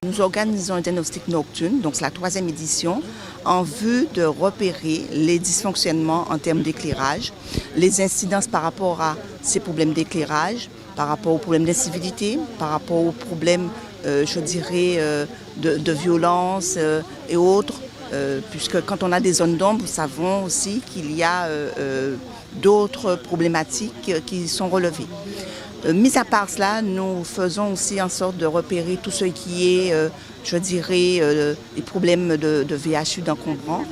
Nous organisons un diagnostic nocturne, donc c'est la 3e édition, en vue de repérer les dysfonctionnements en termes d'éclairage, les incidences par rapport à ces problèmes d'éclairage, par rapport aux problèmes d'incivilité, par rapport aux problèmes, je dirais, de violence et autres, puisque quand on a des zones d'ombre, nous savons aussi qu'il y a d'autres problématiques qui sont relevées. Mis à part cela, nous faisons aussi en sorte de repérer tout ce qui est, je dirais, les problèmes de VHU d'encombrant.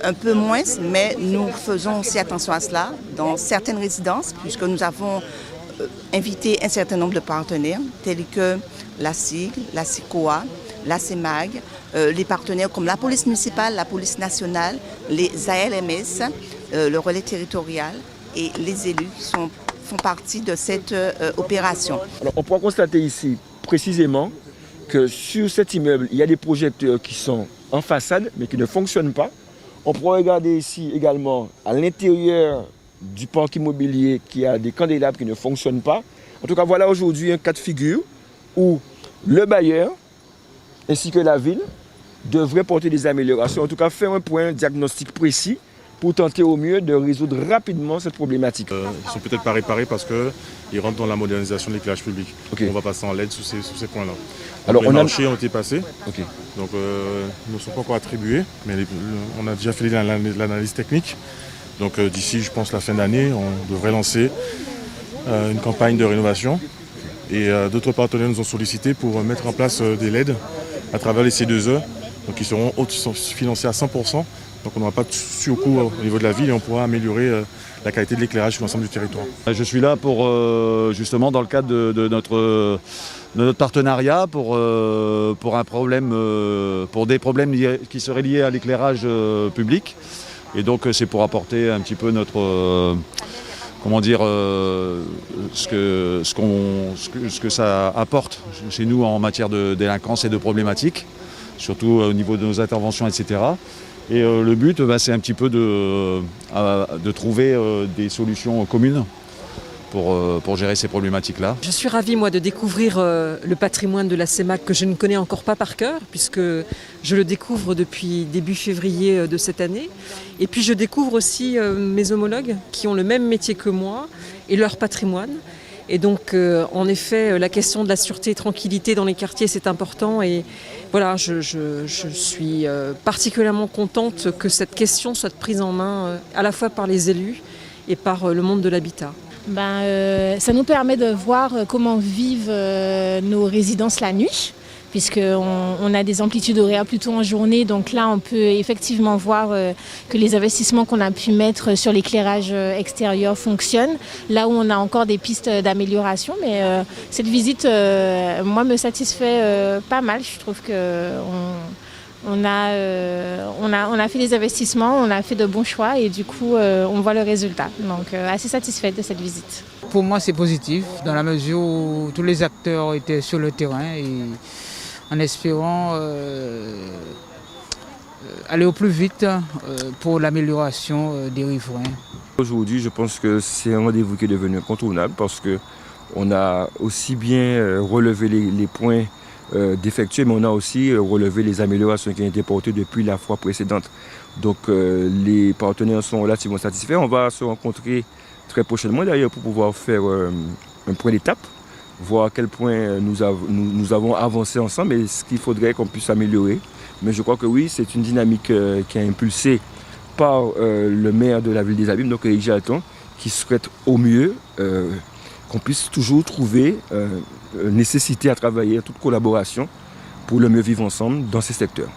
Un peu moins, mais nous faisons aussi attention à cela dans certaines résidences, puisque nous avons invité un certain nombre de partenaires, tels que la SIG, la SICOA, la CEMAG, les partenaires comme la police municipale, la police nationale, les ALMS, le relais territorial et les élus qui font partie de cette opération. Alors, on pourra constater ici précisément que sur cet immeuble, il y a des projecteurs qui sont en façade mais qui ne fonctionnent pas. On pourra regarder ici également à l'intérieur du parc immobilier qu'il y a des candélabres qui ne fonctionnent pas. En tout cas, voilà aujourd'hui un cas de figure où le bailleur ainsi que la ville devraient porter des améliorations, en tout cas faire un point diagnostic précis pour tenter au mieux de résoudre rapidement cette problématique. Ils ne sont peut-être pas réparés parce qu'ils rentrent dans la modernisation de l'éclairage public. Okay. On va passer en LED sur ces points-là. Alors, les marchés ont été passés, okay. Donc ils ne sont pas encore attribués, mais on a déjà fait l'analyse technique. Donc d'ici, je pense, la fin d'année, on devrait lancer une campagne de rénovation. Et d'autres partenaires nous ont sollicité pour mettre en place des LED à travers les C2E, donc qui seront financés à 100%. Donc on n'aura pas de surcoût au niveau de la ville et on pourra améliorer la qualité de l'éclairage sur l'ensemble du territoire. Je suis là pour justement dans le cadre de notre partenariat pour des problèmes qui seraient liés à l'éclairage public. Et donc c'est pour apporter un petit peu notre ce que ça apporte chez nous en matière de délinquance et de problématiques, surtout au niveau de nos interventions, etc. Et le but, c'est un petit peu de trouver des solutions communes pour gérer ces problématiques-là. Je suis ravie, moi, de découvrir le patrimoine de la CEMAG que je ne connais encore pas par cœur, puisque je le découvre depuis début février de cette année. Et puis je découvre aussi mes homologues qui ont le même métier que moi et leur patrimoine. Et donc, en effet, la question de la sûreté et tranquillité dans les quartiers, c'est important. Et voilà, je suis particulièrement contente que cette question soit prise en main à la fois par les élus et par le monde de l'habitat. Ça nous permet de voir comment vivent nos résidences la nuit, puisqu'on a des amplitudes horaires plutôt en journée. Donc là, on peut effectivement voir que les investissements qu'on a pu mettre sur l'éclairage extérieur fonctionnent. Là où on a encore des pistes d'amélioration. Mais cette visite, moi, me satisfait pas mal. Je trouve qu'on a fait des investissements, on a fait de bons choix et du coup, on voit le résultat. Donc, assez satisfaite de cette visite. Pour moi, c'est positif dans la mesure où tous les acteurs étaient sur le terrain et en espérant aller au plus vite pour l'amélioration des riverains. Aujourd'hui, je pense que c'est un rendez-vous qui est devenu incontournable parce qu'on a aussi bien relevé les points défectueux, mais on a aussi relevé les améliorations qui ont été portées depuis la fois précédente. Donc les partenaires sont relativement satisfaits. On va se rencontrer très prochainement d'ailleurs pour pouvoir faire un point d'étape, voir à quel point nous avons avancé ensemble et ce qu'il faudrait qu'on puisse améliorer. Mais je crois que oui, c'est une dynamique qui est impulsée par le maire de la ville des Abîmes, donc Éric Jalton, qui souhaite au mieux qu'on puisse toujours trouver nécessité à travailler, toute collaboration pour le mieux vivre ensemble dans ces secteurs.